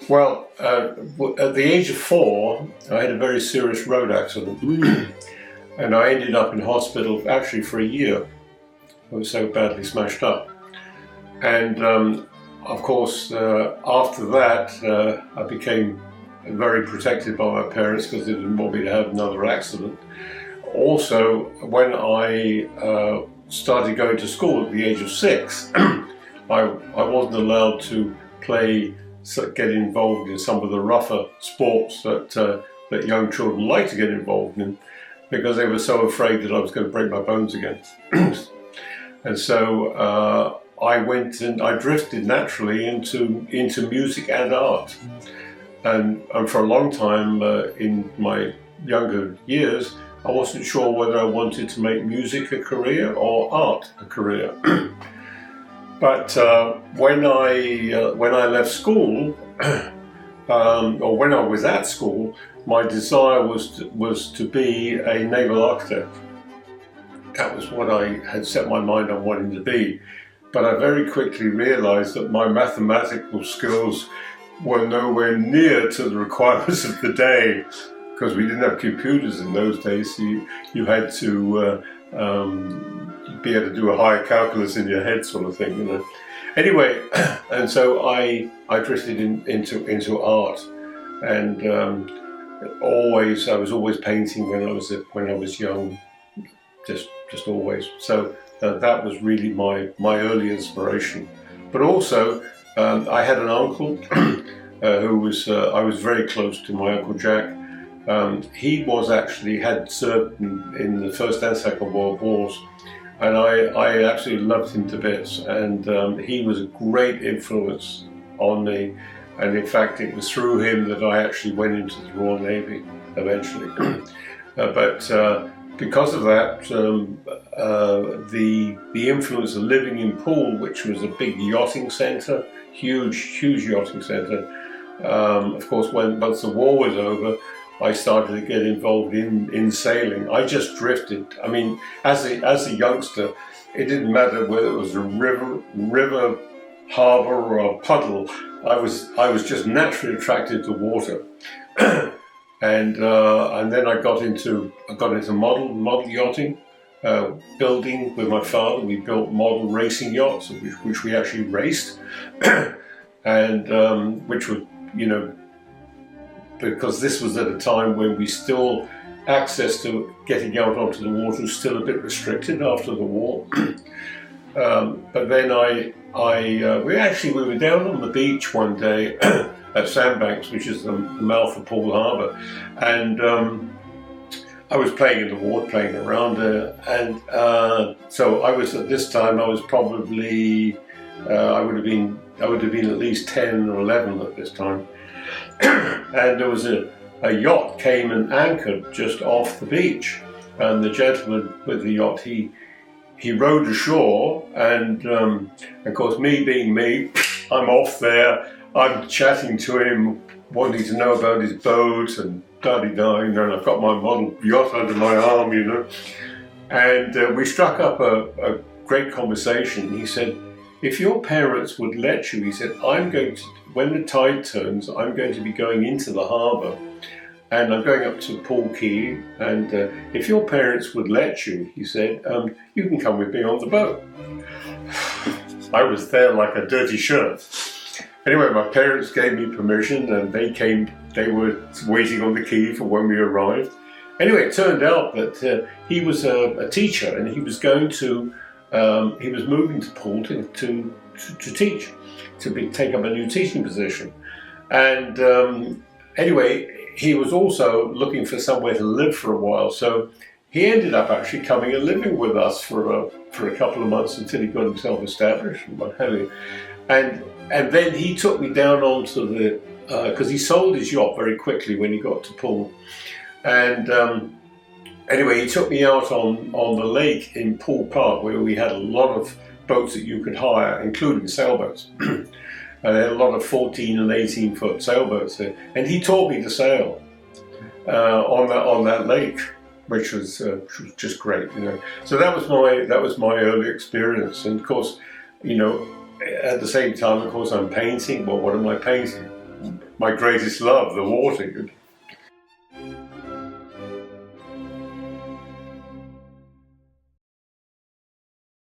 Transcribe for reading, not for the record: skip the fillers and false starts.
Well, at the age of 4, I had a very serious road accident. And I ended up in hospital actually for a year. I was so badly smashed up. And of course, after that, I became very protected by my parents because they didn't want me to have another accident. Also, when I started going to school at the age of 6, I wasn't allowed to get involved in some of the rougher sports that young children like to get involved in, because they were so afraid that I was going to break my bones again. And so I drifted naturally into music and art. And for a long time in my younger years, I wasn't sure whether I wanted to make music a career or art a career. But when I left school, or when I was at school, my desire was to be a naval architect. That was what I had set my mind on wanting to be. But I very quickly realized that my mathematical skills were nowhere near to the requirements of the day, because we didn't have computers in those days. So you had to be able to do a higher calculus in your head, sort of thing, you know. Anyway, and so I drifted into art, and I was always painting when I was young, just always. So that was really my early inspiration. But also, I had an uncle who was I was very close to my Uncle Jack. He had served in the First and Second World Wars, and I absolutely loved him to bits, and he was a great influence on me. And in fact, it was through him that I actually went into the Royal Navy eventually. But because of that, the influence of living in Poole, which was a big yachting centre, huge yachting centre. Of course, once the war was over, I started to get involved in sailing. I just drifted. I mean, as a youngster, it didn't matter whether it was a river, harbour, or a puddle. I was just naturally attracted to water. And then I got into model yachting, building with my father. We built model racing yachts, which we actually raced, and which was, you know, because this was at a time when we still access to getting out onto the water was still a bit restricted after the war. But then we were down on the beach one day at Sandbanks, which is the mouth of Poole Harbour, and I was playing in the water, playing around there, and so I was at this time. I was probably I would have been at least 10 or 11 at this time, and there was a yacht came and anchored just off the beach, and the gentleman with the yacht he rowed ashore, and of course, me being me, I'm off there. I'm chatting to him, wanting to know about his boat and da-di-da, you know, and I've got my model yacht under my arm, you know. And we struck up a great conversation. He said, if your parents would let you, he said, when the tide turns, I'm going to be going into the harbour, and I'm going up to Poole Quay, and if your parents would let you, he said, you can come with me on the boat. I was there like a dirty shirt. Anyway, my parents gave me permission, and they were waiting on the quay for when we arrived. Anyway, it turned out that he was a teacher, and he was moving to Poole to teach, take up a new teaching position. And anyway, he was also looking for somewhere to live for a while, so he ended up actually coming and living with us for a couple of months until he got himself established and what have you. And then he took me down onto the, because he sold his yacht very quickly when he got to Poole. And anyway, he took me out on the lake in Poole Park, where we had a lot of boats that you could hire, including sailboats. And they had a lot of 14 and 18 foot sailboats there. And he taught me to sail on that lake, which was just great, you know. So that was my early experience. And of course, you know, at the same time, of course, I'm painting. Well, what am I painting? my greatest love, the water.